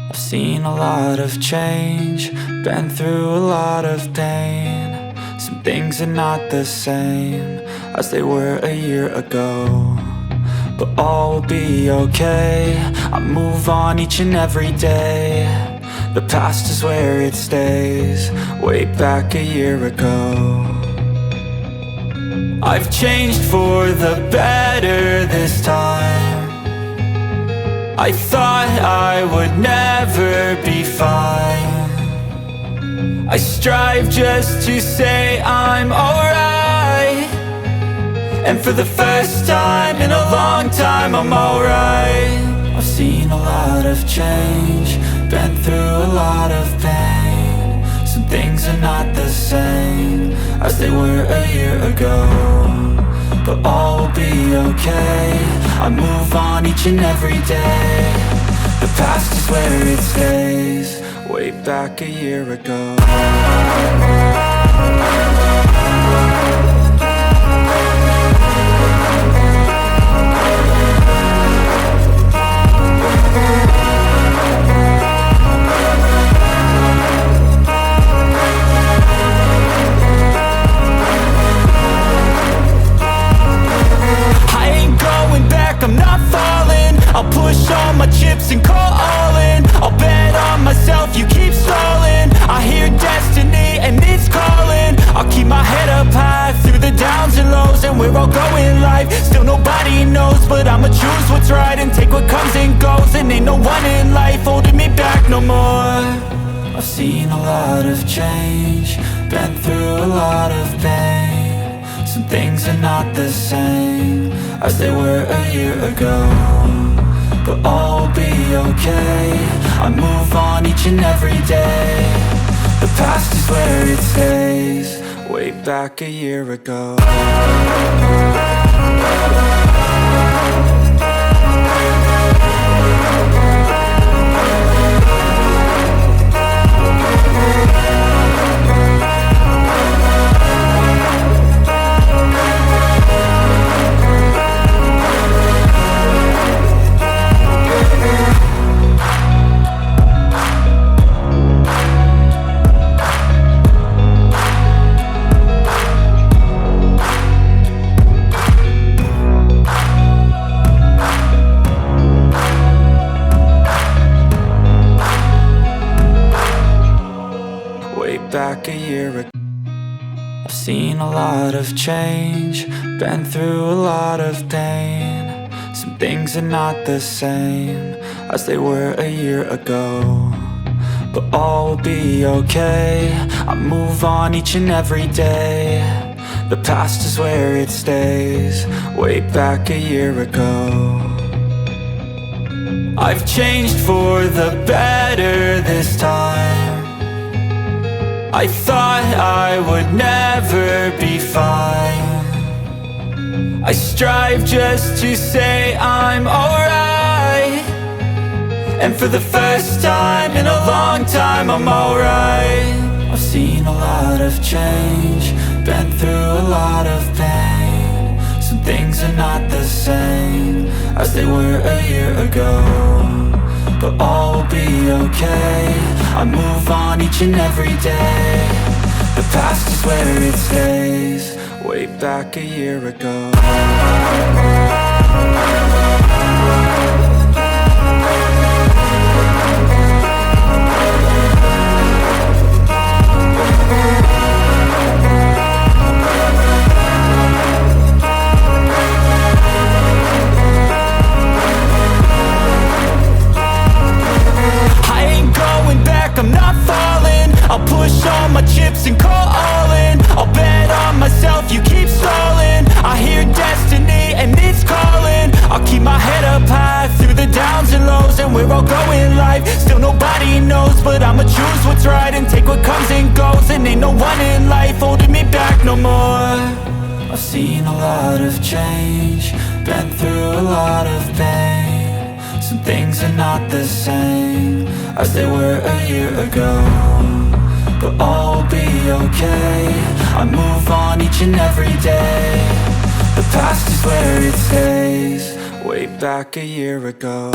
I've seen a lot of change, been through a lot of pain. Some things are not the same as they were a year ago, but all will be okay. I move on each and every day. The past is where it stays, way back a year ago. I've changed for the better this time. I thought I would never be fine. I strive just to say I'm alright, and for the first time in a long time I'm alright. I've seen a lot of change, been through a lot of pain. Some things are not the same as they were a year ago, but all will be okay. I move on each and every day. The past is where it stays, way back a year ago. I'm not falling, I'll push all my chips and call all in. I'll bet on myself, you keep stalling. I hear destiny and it's calling. I'll keep my head up high through the downs and lows, and we're all going live. Still nobody knows, but I'ma choose what's right and take what comes and goes. And ain't no one in life holding me back no more. I've seen a lot of change, been through a lot of pain. Some things are not the same as they were a year ago, but all will be okay. I move on each and every day. The past is where it stays, way back a year ago. Back a year ago. I've seen a lot of change, been through a lot of pain. Some things are not the same as they were a year ago, but all will be okay. I move on each and every day. The past is where it stays, way back a year ago. I've changed for the better this time. I thought I would never be fine. I strive just to say I'm alright, and for the first time in a long time I'm alright. I've seen a lot of change, been through a lot of pain. Some things are not the same as they were a year ago, but all will be okay. I move on each and every day. The past is where it stays, way back a year ago. I'm not falling, I'll push all my chips and call all in. I'll bet on myself, you keep stalling. I hear destiny and it's calling. I'll keep my head up high through the downs and lows, and we're all going live. Still nobody knows, but I'ma choose what's right and take what comes and goes. And ain't no one in life holding me back no more. I've seen a lot of change, been through a lot of pain. Some things are not the same as they were a year ago, but all will be okay. I move on each and every day. The past is where it stays, way back a year ago.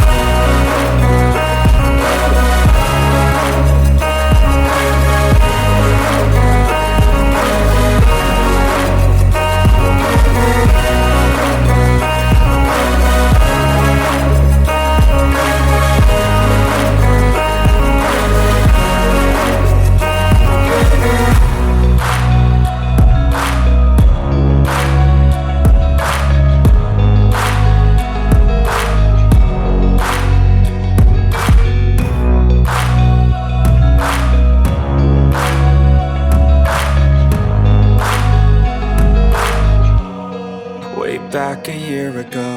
like a year ago.